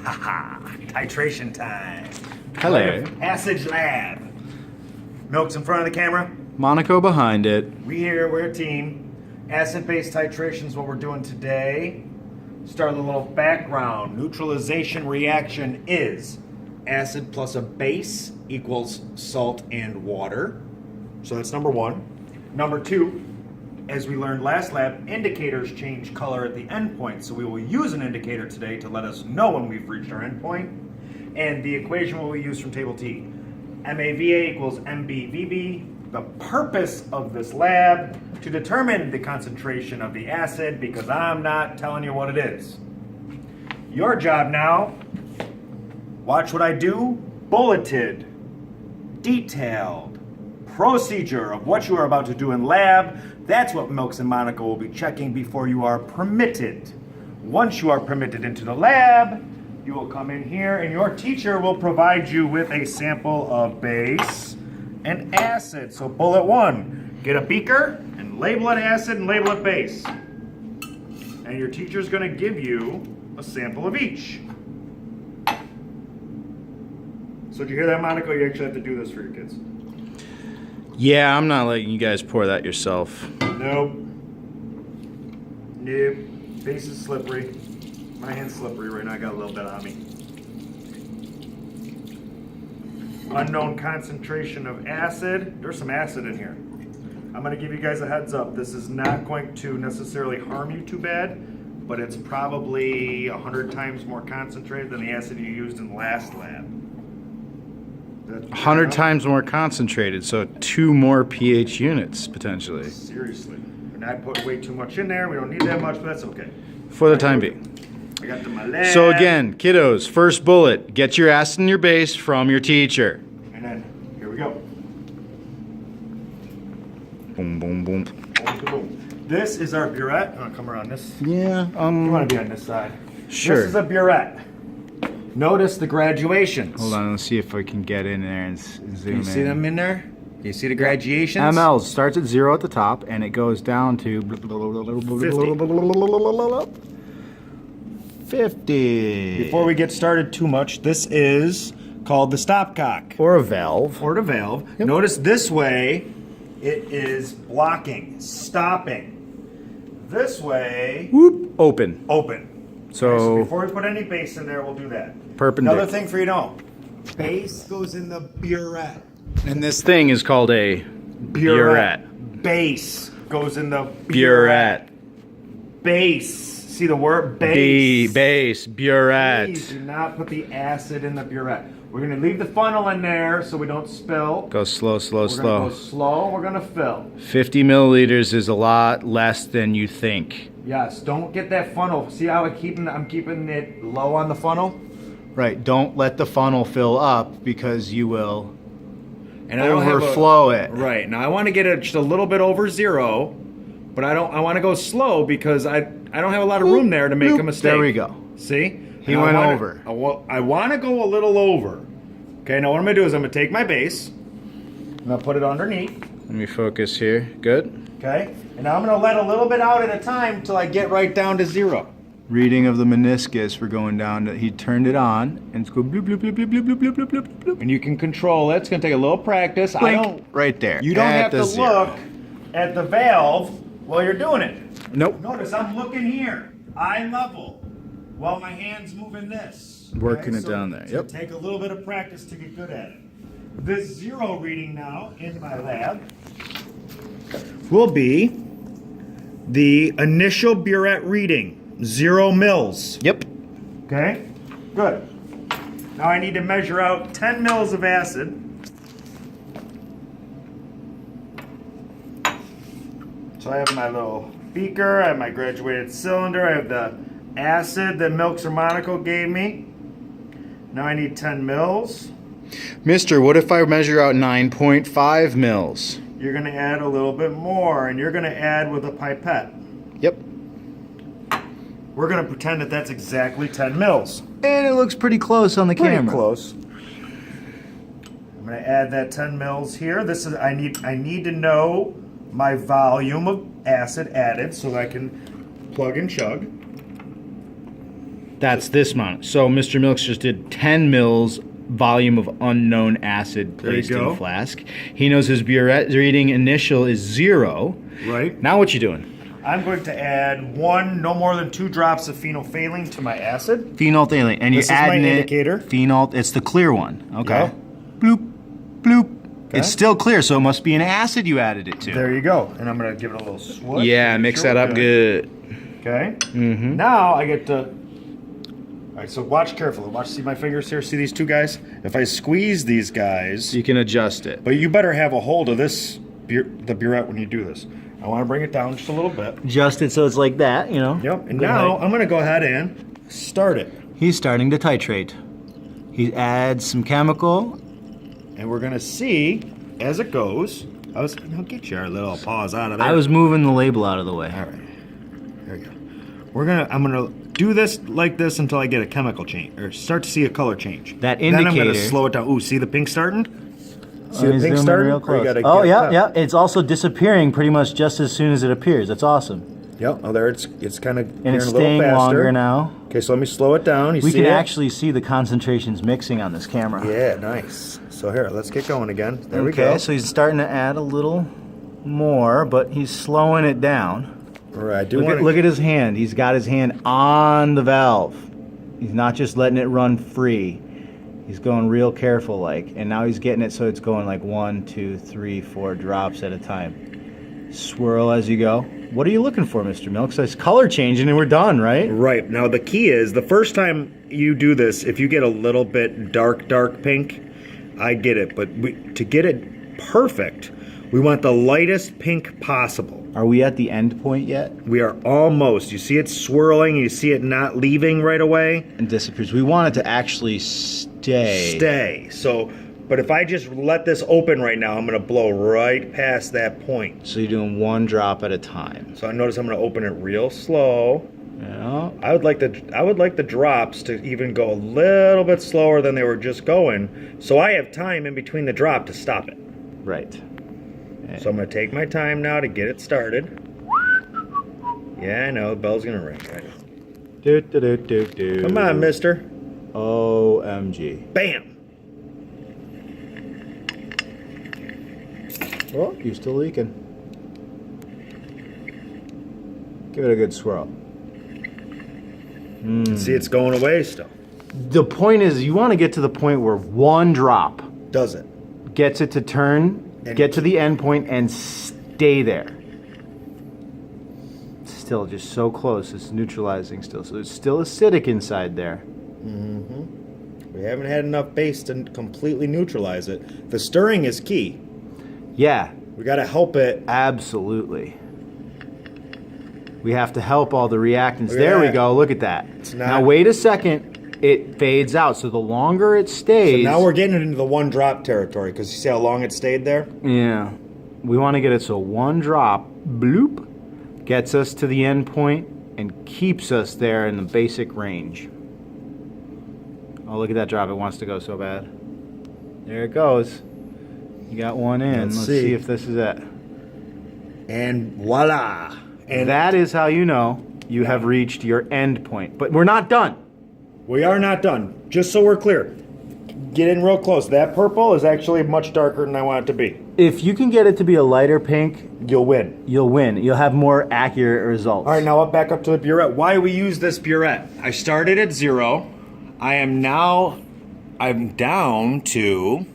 Titration time. Hello. Passage lab. Milk's in front of the camera. Monaco behind it. We're a team. Acid-based titration is what we're doing today. Start with a little background. Neutralization reaction is acid plus a base equals salt and water. So that's number one. Number two, as we learned last lab, indicators change color at the endpoint. So we will use an indicator today to let us know when we've reached our endpoint. And the equation will be used from table T. MAVA equals MBVB. The purpose of this lab to determine the concentration of the acid, because I'm not telling you what it is. Your job now, watch what I do, bulleted, detailed procedure of what you are about to do in lab. That's what Milks and Monaco will be checking before you are permitted. Once you are permitted into the lab, you will come in here and your teacher will provide you with a sample of base and acid. So bullet one, get a beaker and label it acid and label it base. And your teacher's gonna give you a sample of each. So did you hear that, Monaco? You actually have to do this for your kids. Yeah, I'm not letting you guys pour that yourself. Nope. Nope. Base is slippery. My hand's slippery right now. I got a little bit on me. Unknown concentration of acid. There's some acid in here. I'm going to give you guys a heads up. This is not going to necessarily harm you too bad, but it's probably 100 times more concentrated than the acid you used in the last lab. 100 times more concentrated, so 2 more pH units potentially. Seriously. And I put way too much in there. We don't need that much, but that's okay. For the time being. I got to my lab. So again, kiddos, first bullet, get your acid and your base from your teacher. And then, here we go. Boom, boom, boom. Boom, boom. This is our burette. I'm going to come around this. Yeah, You want to be on this side. sure. This is a burette. Notice the graduations. Hold on, let's see if I can get in there and zoom Can you in. see them in there? Can you see the graduations? mLs starts at 0 at the top and it goes down to 50. Before we get started too much, this is called the stopcock. Or a valve. Or the valve. Yep. Notice this way, it is blocking, stopping. This way, Whoop, open. open. So, Okay, so before we put any base in there, we'll do that. perpendicular. Another thing for you to know, base goes in the burette. And this thing is called a burette. Base goes in the Burette. Base. See the word? Base. Base, burette. Please do not put the acid in the burette. We're going to leave the funnel in there so we don't spill. Go slow, slow, We're slow. going to go slow. We're going to fill. 50 milliliters is a lot less than you think. Yes, don't get that funnel. See how I'm keeping it low on the funnel? Right, don't let the funnel fill up because you will And I don't have overflow it. Right. Now I want to get it just a little bit over 0, but I want to go slow because I don't have a lot of room there to make a mistake. There we go. See? He And went over. I want to go a little over. Okay, now what I'm going to do is I'm going to take my base. I'm going to put it underneath. Let me focus here. Good. Okay? And now I'm going to let a little bit out at a time till I get right down to 0. Reading of the meniscus, we're going down to, he turned it on, and it's going bloop, bloop, bloop, bloop, bloop, bloop, bloop, bloop, bloop. And you can control it. It's going to take a little practice. Blink, right there. You don't at have the to 0. look at the valve while you're doing it. Nope. Notice I'm looking here, eye level, while my hand's moving this. Working it down there, yep. Take a little bit of practice to get good at it. This 0 reading now in my lab will be the initial burette reading, 0 mils. Yep. Okay, good. Now I need to measure out 10 mils of acid. So I have my little beaker, I have my graduated cylinder, I have the acid that Milks or Monaco gave me. Now I need 10 mils. Mister, what if I measure out 9.5 mils? You're going to add a little bit more, and you're going to add with a pipette. Yep. We're going to pretend that that's exactly 10 mils. And it looks pretty close on the Pretty camera. close. I'm going to add that 10 mils here. This is I need to know my volume of acid added so that I can plug and chug. That's this amount. So Mr. Milks just did 10 mils volume of unknown acid placed There you go. in flask. He knows his burette reading initial is 0. Right. Now what you doing? I'm going to add no more than 2 drops of phenolphthalein to my acid. Phenolphthalein. And you're This is my adding it. indicator. Phenol. It's the clear one. Okay. Yeah. Bloop, bloop. Okay. It's still clear, so it must be an acid you added it to. There you go. And I'm going to give it a little swoosh. Yeah, Make mix sure that we're up good. Okay. Mm-hmm. Now I get to. All right, so watch carefully. See my fingers here. See these 2 guys? If I squeeze these guys, You can adjust it. but you better have a hold of this the burette when you do this. I want to bring it down just a little bit. Adjust it so it's like that, you know. Yep. And Good now height. I'm going to go ahead and start it. He's starting to titrate. He adds some chemical. And we're going to see as it goes. I'll get your little paws out of there. I was moving the label out of the way. All right. There you go. I'm gonna do this like this until I get a chemical change or start to see a color change. That Then I'm gonna indicator- slow it down. Ooh, see the pink starting? See He's the pink zooming starting? real Or you close. gotta Oh get yeah, up? yeah. It's also disappearing pretty much just as soon as it appears. That's awesome. Yep. Oh, there it's kind of And it's a little staying faster. longer now. Okay, so let me slow it down. You We see can it? actually see the concentrations mixing on this camera. Yeah, nice. So here, let's get going again. There we Okay, go. so he's starting to add a little more, but he's slowing it down. All right, I do Look want at, look at his hand. He's got his hand on the valve. He's not just letting it run free. He's going real careful like, and now he's getting it so it's going like 1, 2, 3, 4 drops at a time. Swirl as you go. What are you looking for, Mr. Milk? So it's color changing and we're done, right? Right. Now the key is the first time you do this, if you get a little bit dark pink, I get it. But to get it perfect, we want the lightest pink possible. Are we at the end point yet? We are almost. You see it swirling. You see it not leaving right away. And disappears. We want it to actually stay. Stay. So, but if I just let this open right now, I'm going to blow right past that point. So you're doing 1 drop at a time. So I notice I'm going to open it real slow. Yeah. I would like the drops to even go a little bit slower than they were just going, so I have time in between the drop to stop it. Right. So I'm going to take my time now to get it started. Yeah, I know, the bell's going to ring. Right? Do, do, do, do, do. Come on, mister. OMG. Bam! Oh, you're still leaking. Give it a good swirl. See, it's going away still. The point is, you want to get to the point where 1 drop Does it? gets it to turn, And get to the end point, and stay there. Still just so close. It's neutralizing still. So it's still acidic inside there. We haven't had enough base to completely neutralize it. The stirring is key. Yeah, We got to help it. absolutely. We have to help all the reactants. Look at There we that. go. Look at that. not- Now wait a second. It fades out. So the longer it So stays. now we're getting into the 1 drop territory because you see how long it stayed there? Yeah. We want to get it so 1 drop, bloop, gets us to the end point and keeps us there in the basic range. Oh, look at that drop. It wants to go so bad. There it goes. You got 1 in. Let's Let's see. see if this is it. And voila! And That is how you know you have reached your end point. But we're not done. we are not done. Just so we're clear. Get in real close. That purple is actually much darker than I want it to be. If you can get it to be a lighter pink, You'll win. you'll win. You'll have more accurate results. All right, now up back up to the burette. Why we use this burette? I started at 0. I'm down to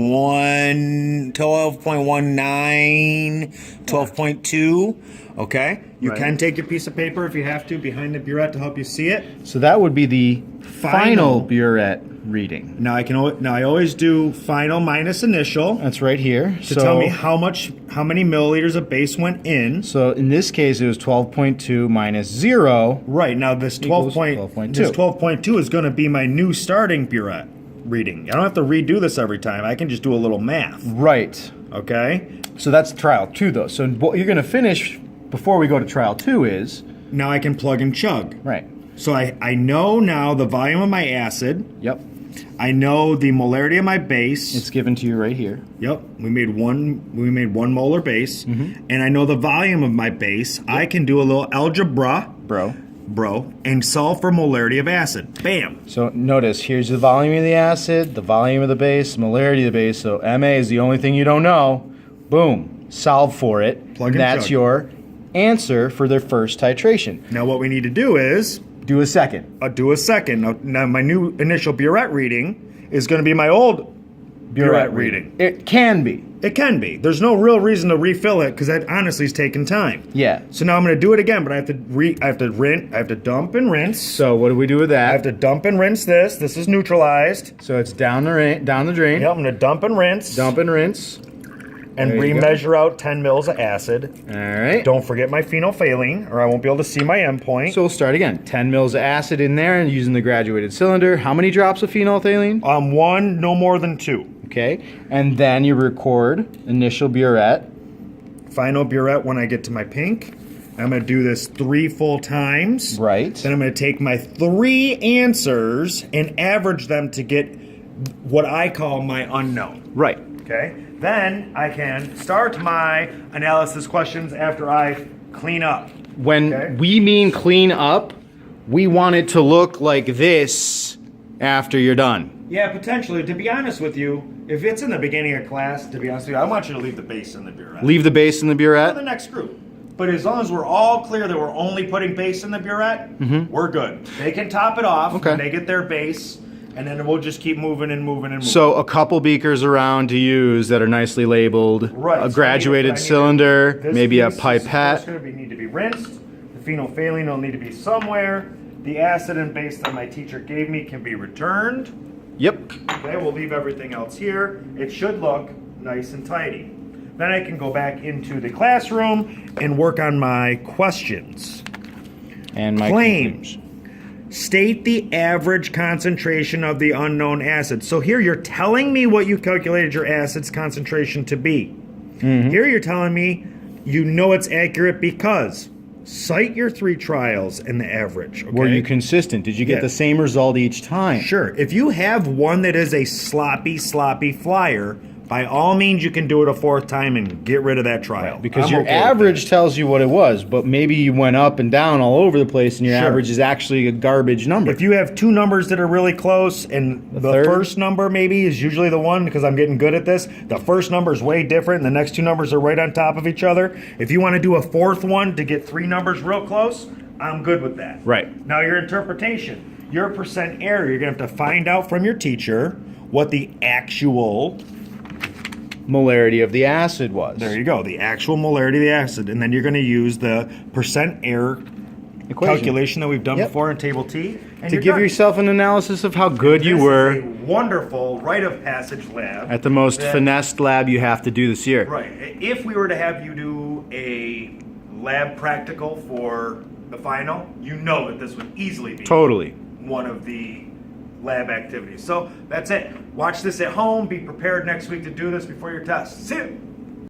12.1, 12.19, 12.2. Okay? You Right. can take your piece of paper if you have to behind the burette to help you see it. So that would be the Final. final burette reading. Now I always do final minus initial That's right here. to tell me how many milliliters of base went in. So in this case, it was 12.2 minus 0. Right, now this Equals 12.2 is going to be my new starting burette reading. I don't have to redo this every time. I can just do a little math, Right. okay? So that's trial 2, though. So what you're going to finish before we go to trial 2 is... Now I can plug and chug. Right. So I know now the volume of my acid. Yep. I know the molarity of my base. It's given to you right here. Yep, we made one molar base, and I know the volume of my base. I can do a little algebra. Bro. bro, and solve for molarity of acid. Bam. So notice, here's the volume of the acid, the volume of the base, molarity of the base. So Ma is the only thing you don't know. Boom. Solve for it. Plug and That's chug. your answer for their first titration. Now what we need to do is Do a second. do a second. Now my new initial burette reading is going to be my old burette reading. It can be. It can be. There's no real reason to refill it because that honestly is taking time. Yeah. So now I'm going to do it again, but I have to dump and rinse. So what do we do with that? I have to dump and rinse this. This is neutralized. So it's down the drain. Yep, I'm going to dump and rinse. Dump and rinse. and There you go. remeasure out 10 mils of acid. All right. Don't forget my phenolphthalein, or I won't be able to see my endpoint. So we'll start again. 10 mils of acid in there and using the graduated cylinder. How many drops of phenolphthalein? One, no more than 2. Okay. And then you record initial burette. Final burette when I get to my pink. I'm going to do this 3 full times. Right. Then I'm going to take my 3 answers and average them to get what I call my unknown. Right. Okay? Then I can start my analysis questions after I clean up. When Okay. we mean clean up, we want it to look like this after you're done. Yeah, potentially. To be honest with you, if it's in the beginning of class, to be honest with you, I want you to leave the base in the burette. Leave the base in the For the burette. next group. But as long as we're all clear that we're only putting base in the burette, we're good. They can top it off Okay. when they get their base, and then we'll just keep moving and moving and moving. So a couple beakers around to use that are nicely labeled. Right, A so graduated I need to- cylinder, this maybe a piece is pipette. first going to need to be rinsed. The phenolphthalein will need to be somewhere. The acid and base that my teacher gave me can be returned. Yep. Okay, we'll leave everything else here. It should look nice and tidy. Then I can go back into the classroom and work on my questions. And my Claim. conclusions. State the average concentration of the unknown acid. So here you're telling me what you calculated your acid's concentration to be. Here you're telling me you know it's accurate because cite your 3 trials and the average. Okay? Were you consistent? Did you get Yeah. the same result each time? Sure. If you have one that is a sloppy flyer, by all means you can do it a 4th time and get rid of that trial. Because I'm your okay with average that. tells you what it was, but maybe you went up and down all over the place and your Sure. average is actually a garbage number. If you have 2 numbers that are really close and the third? first number maybe is usually the one because I'm getting good at this, the first number is way different and the next 2 numbers are right on top of each other. If you want to do a 4th one to get 3 numbers real close, I'm good with that. Right. Now your interpretation, your percent error, you're going to have to find out from your teacher what the actual, Molarity of the acid was. there you go, the actual molarity of the acid, and then you're going to use the percent error Equation. calculation that we've done Yep. before in table T. And To you're give done. yourself an analysis of how good you This were is a wonderful rite of passage lab. at the most that- finessed lab you have to do this year. Right. If we were to have you do a lab practical for the final, you know that this would easily be Totally. one of the lab activities. So that's it. Watch this at home. Be prepared next week to do this before your test. See you.